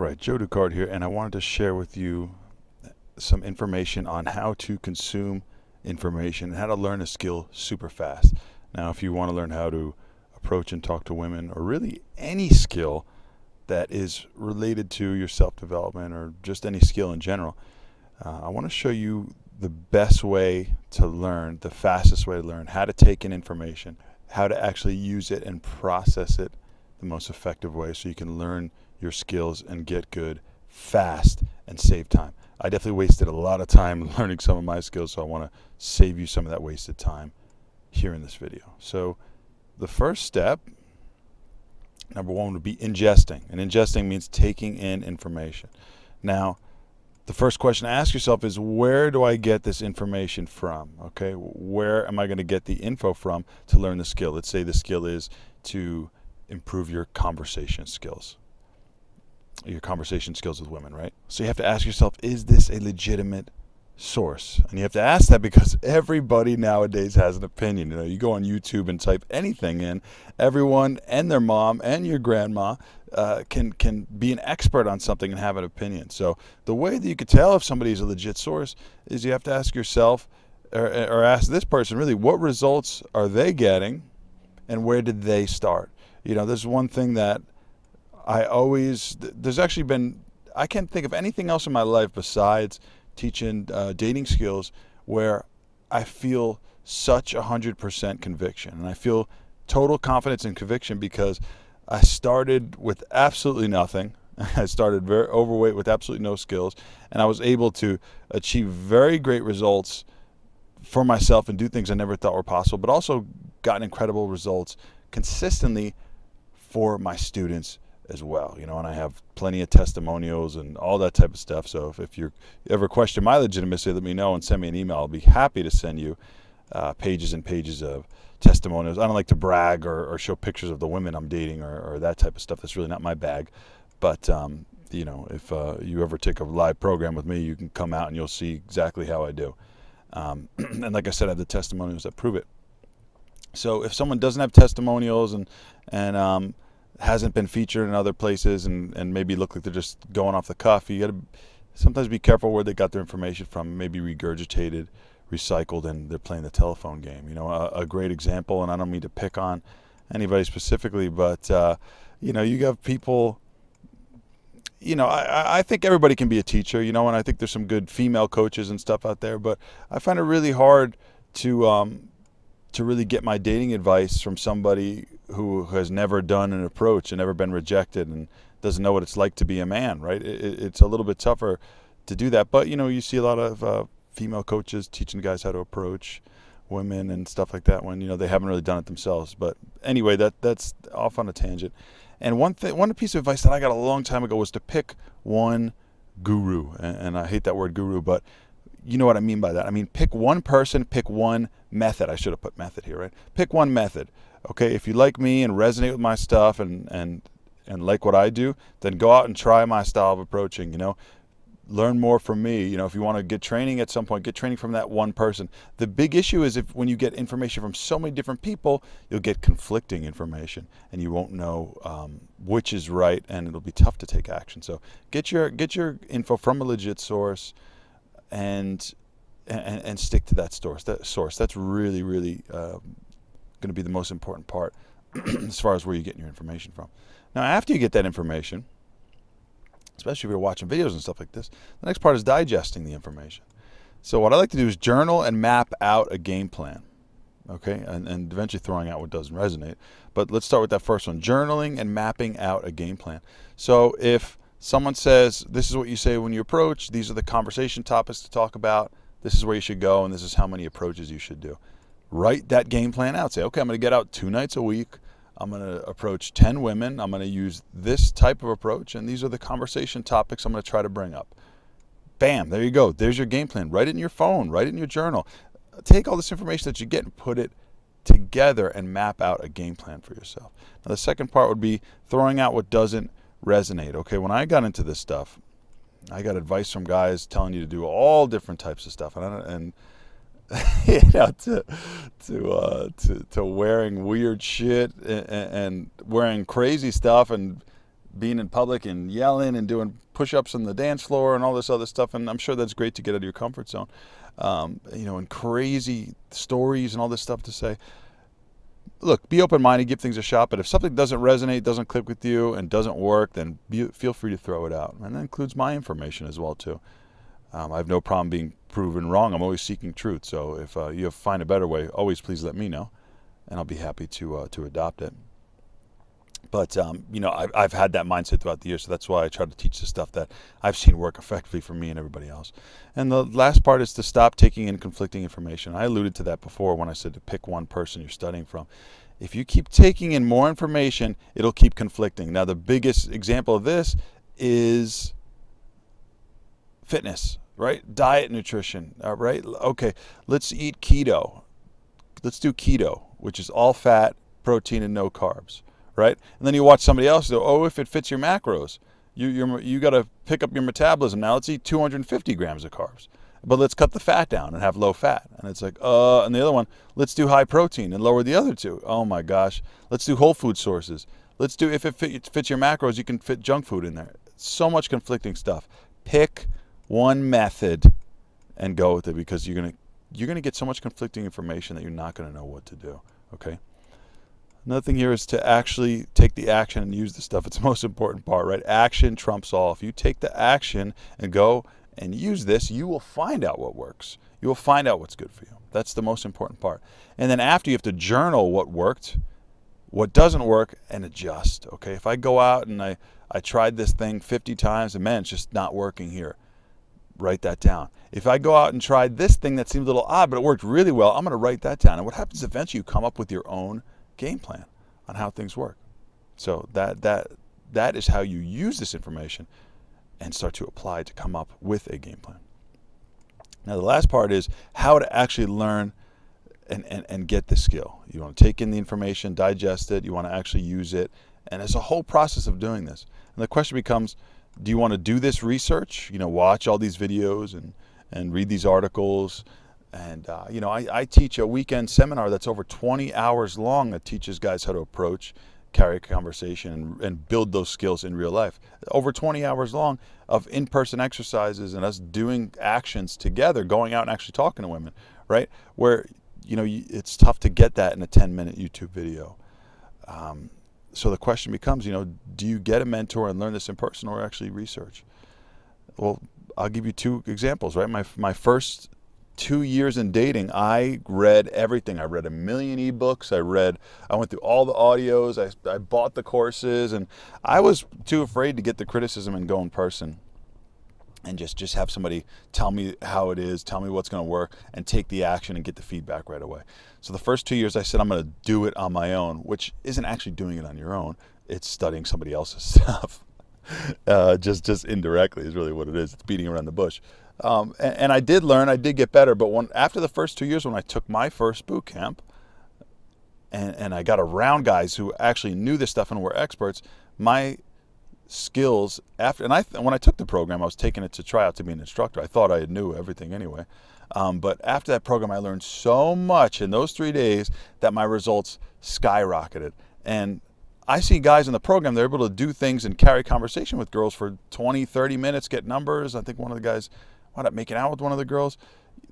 Alright, Joe Ducard here, and I wanted to share with you some information on how to consume information and how to learn a skill super fast. Now, if you want to learn how to approach and talk to women, or really any skill that is related to your self-development or just any skill in general, I want to show you the best way to learn, the fastest way to learn, how to take in information, how to actually use it and process it the most effective way so you can learn your skills and get good fast and save time. I definitely wasted a lot of time learning some of my skills, so I want to save you some of that wasted time here in this video. So the first step, number one, would be ingesting. And ingesting means taking in information. Now, the first question to ask yourself is, where do I get this information from? Okay, where am I going to get the info from to learn the skill? Let's say the skill is to improve your conversation skills with women, right? So you have to ask yourself, is this a legitimate source? And you have to ask that because everybody nowadays has an opinion. You know, you go on YouTube and type anything in, everyone and their mom and your grandma can be an expert on something and have an opinion. So the way that you could tell if somebody is a legit source is you have to ask yourself, or ask this person really, what results are they getting and where did they start? You know, there's one thing that there's actually been, I can't think of anything else in my life besides teaching dating skills where I feel such 100% conviction. And I feel total confidence and conviction because I started with absolutely nothing. I started very overweight with absolutely no skills, and I was able to achieve very great results for myself and do things I never thought were possible, but also gotten incredible results consistently for my students as well, you know, and I have plenty of testimonials and all that type of stuff. So if you ever question my legitimacy, let me know and send me an email. I'll be happy to send you pages and pages of testimonials. I don't like to brag or show pictures of the women I'm dating or that type of stuff. That's really not my bag. But you know, if you ever take a live program with me, you can come out and you'll see exactly how I do. And like I said, I have the testimonials that prove it. So if someone doesn't have testimonials and hasn't been featured in other places and maybe look like they're just going off the cuff, you got to sometimes be careful where they got their information from. Maybe regurgitated, recycled, and they're playing the telephone game. You know, a great example, and I don't mean to pick on anybody specifically, but you know, you have people, you know, I think everybody can be a teacher, you know, and I think there's some good female coaches and stuff out there, but I find it really hard to really get my dating advice from somebody who has never done an approach and never been rejected and doesn't know what it's like to be a man, right? It's a little bit tougher to do that. But, you know, you see a lot of female coaches teaching guys how to approach women and stuff like that when, you know, they haven't really done it themselves. But anyway, that's off on a tangent. And one piece of advice that I got a long time ago was to pick one guru. And I hate that word guru, but you know what I mean by that. I mean, pick one person, pick one method. I should have put method here, right? Pick one method. Okay, if you like me and resonate with my stuff and like what I do, then go out and try my style of approaching, you know. Learn more from me. You know, if you want to get training at some point, get training from that one person. The big issue is when you get information from so many different people, you'll get conflicting information and you won't know which is right, and it'll be tough to take action. So get your info from a legit source and stick to that source. That's really going to be the most important part as far as where you're getting your information from. Now, after you get that information, especially if you're watching videos and stuff like this, the next part is digesting the information. So what I like to do is journal and map out a game plan, okay, and eventually throwing out what doesn't resonate. But let's start with that first one, journaling and mapping out a game plan. So if someone says, this is what you say when you approach, these are the conversation topics to talk about, this is where you should go, and this is how many approaches you should do. Write that game plan out. Say, okay, I'm going to get out 2 nights a week. I'm going to approach 10 women. I'm going to use this type of approach, and these are the conversation topics I'm going to try to bring up. Bam, there you go. There's your game plan. Write it in your phone. Write it in your journal. Take all this information that you get and put it together and map out a game plan for yourself. Now, the second part would be throwing out what doesn't resonate. Okay, when I got into this stuff, I got advice from guys telling you to do all different types of stuff, and you know, to wearing weird shit and wearing crazy stuff and being in public and yelling and doing push-ups on the dance floor and all this other stuff. And I'm sure that's great to get out of your comfort zone, and crazy stories and all this stuff to say. Look, be open-minded, give things a shot, but if something doesn't resonate, doesn't click with you, and doesn't work, then feel free to throw it out. And that includes my information as well, too. I have no problem being proven wrong. I'm always seeking truth. So if you find a better way, always please let me know, and I'll be happy to adopt it. But, I've had that mindset throughout the years, so that's why I try to teach the stuff that I've seen work effectively for me and everybody else. And the last part is to stop taking in conflicting information. I alluded to that before when I said to pick one person you're studying from. If you keep taking in more information, it'll keep conflicting. Now, the biggest example of this is fitness, right? Diet, nutrition, right? Okay, let's eat keto. Let's do keto, which is all fat, protein, and no carbs. Right? And then you watch somebody else go, oh, if it fits your macros, you got to pick up your metabolism. Now let's eat 250 grams of carbs, but let's cut the fat down and have low fat. And it's like, and the other one, let's do high protein and lower the other two. Oh my gosh. Let's do whole food sources. Let's do, if it fits your macros, you can fit junk food in there. So much conflicting stuff. Pick one method and go with it, because you're going to get so much conflicting information that you're not going to know what to do. Okay? Another thing here is to actually take the action and use the stuff. It's the most important part, right? Action trumps all. If you take the action and go and use this, you will find out what works. You will find out what's good for you. That's the most important part. And then after, you have to journal what worked, what doesn't work, and adjust. Okay, if I go out and I tried this thing 50 times and man, it's just not working here, write that down. If I go out and tried this thing that seemed a little odd, but it worked really well, I'm going to write that down. And what happens eventually, you come up with your own game plan on how things work. So that is how you use this information and start to apply to come up with a game plan. Now the last part is how to actually learn and get the skill. You want to take in the information, digest it, you want to actually use it, and it's a whole process of doing this. And the question becomes, do you want to do this research, watch all these videos and read these articles? And, I teach a weekend seminar that's over 20 hours long that teaches guys how to approach, carry a conversation, and build those skills in real life. Over 20 hours long of in-person exercises and us doing actions together, going out and actually talking to women, right? Where, it's tough to get that in a 10-minute YouTube video. So the question becomes, do you get a mentor and learn this in person or actually research? Well, I'll give you two examples, right? My first 2 years in dating, I read everything. I read a million ebooks. I went through all the audios. I bought the courses, and I was too afraid to get the criticism and go in person and just have somebody tell me how it is, tell me what's going to work, and take the action and get the feedback right away. So the first 2 years I said I'm going to do it on my own, which isn't actually doing it on your own. It's studying somebody else's stuff. Just indirectly is really what it is. It's beating around the bush. And I did learn, I did get better, but after the first 2 years when I took my first boot camp and I got around guys who actually knew this stuff and were experts, my skills when I took the program, I was taking it to try out to be an instructor. I thought I knew everything anyway. But after that program, I learned so much in those 3 days that my results skyrocketed. And I see guys in the program, they're able to do things and carry conversation with girls for 20, 30 minutes, get numbers. I think one of the guys wound up making out with one of the girls.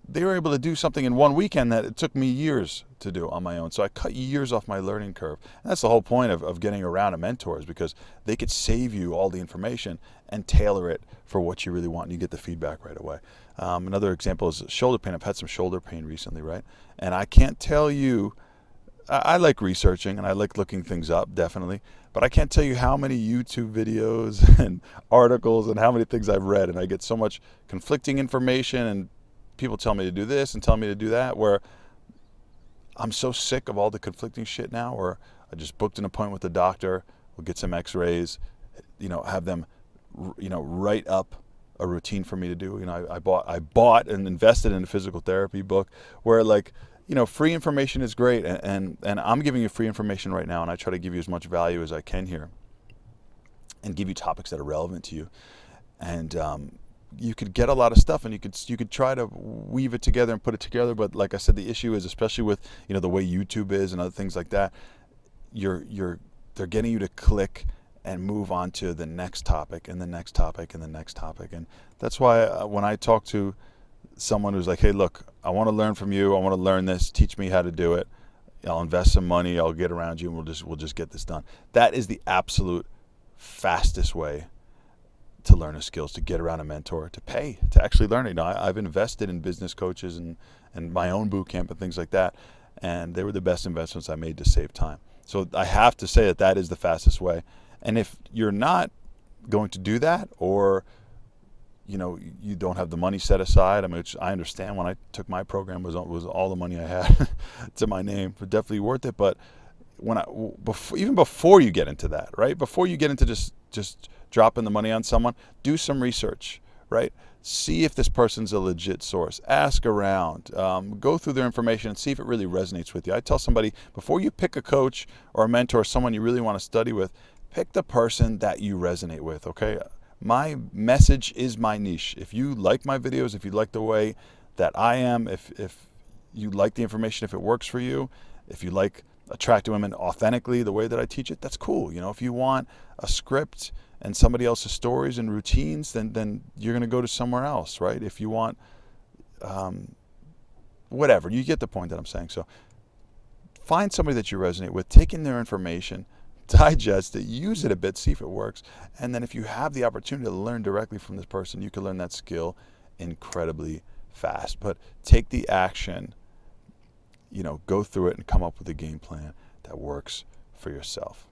They were able to do something in one weekend that it took me years to do on my own. So I cut years off my learning curve. And that's the whole point of getting around a mentor, is because they could save you all the information and tailor it for what you really want, and you get the feedback right away. Another example is shoulder pain. I've had some shoulder pain recently, right? And I can't tell you, I like researching and I like looking things up, definitely, but I can't tell you how many YouTube videos and articles and how many things I've read, and I get so much conflicting information and people tell me to do this and tell me to do that, where I'm so sick of all the conflicting shit now, where I just booked an appointment with the doctor, we'll get some x-rays, have them, write up a routine for me to do. I bought and invested in a physical therapy book where, like, free information is great, and I'm giving you free information right now, and I try to give you as much value as I can here and give you topics that are relevant to you. And you could get a lot of stuff, and you could try to weave it together and put it together, but like I said, the issue is, especially with the way YouTube is and other things like that, they're getting you to click and move on to the next topic and the next topic and the next topic. And that's why when I talk to someone who's like, hey, look, I want to learn from you. I want to learn this. Teach me how to do it. I'll invest some money. I'll get around you, and we'll just get this done. That is the absolute fastest way to learn a skills, to get around a mentor, to pay, to actually learn it. You know, I've invested in business coaches and my own boot camp and things like that, and they were the best investments I made to save time. So I have to say that is the fastest way. And if you're not going to do that, or you know, you don't have the money set aside. I mean, which I understand. When I took my program, was all the money I had to my name. But definitely worth it. But even before you get into that, right? Before you get into just dropping the money on someone, do some research, right? See if this person's a legit source. Ask around. Go through their information and see if it really resonates with you. I tell somebody, before you pick a coach or a mentor, someone you really want to study with, pick the person that you resonate with, okay? My message is my niche. If you like my videos, if you like the way that I am, if you like the information, if it works for you, if you like attracting women authentically the way that I teach it, that's cool. You know, if you want a script and somebody else's stories and routines, then you're going to go to somewhere else, right? If you want whatever, you get the point that I'm saying. So find somebody that you resonate with, take in their information, digest it, use it a bit, see if it works, and then if you have the opportunity to learn directly from this person, you can learn that skill incredibly fast. But take the action, you know, go through it and come up with a game plan that works for yourself.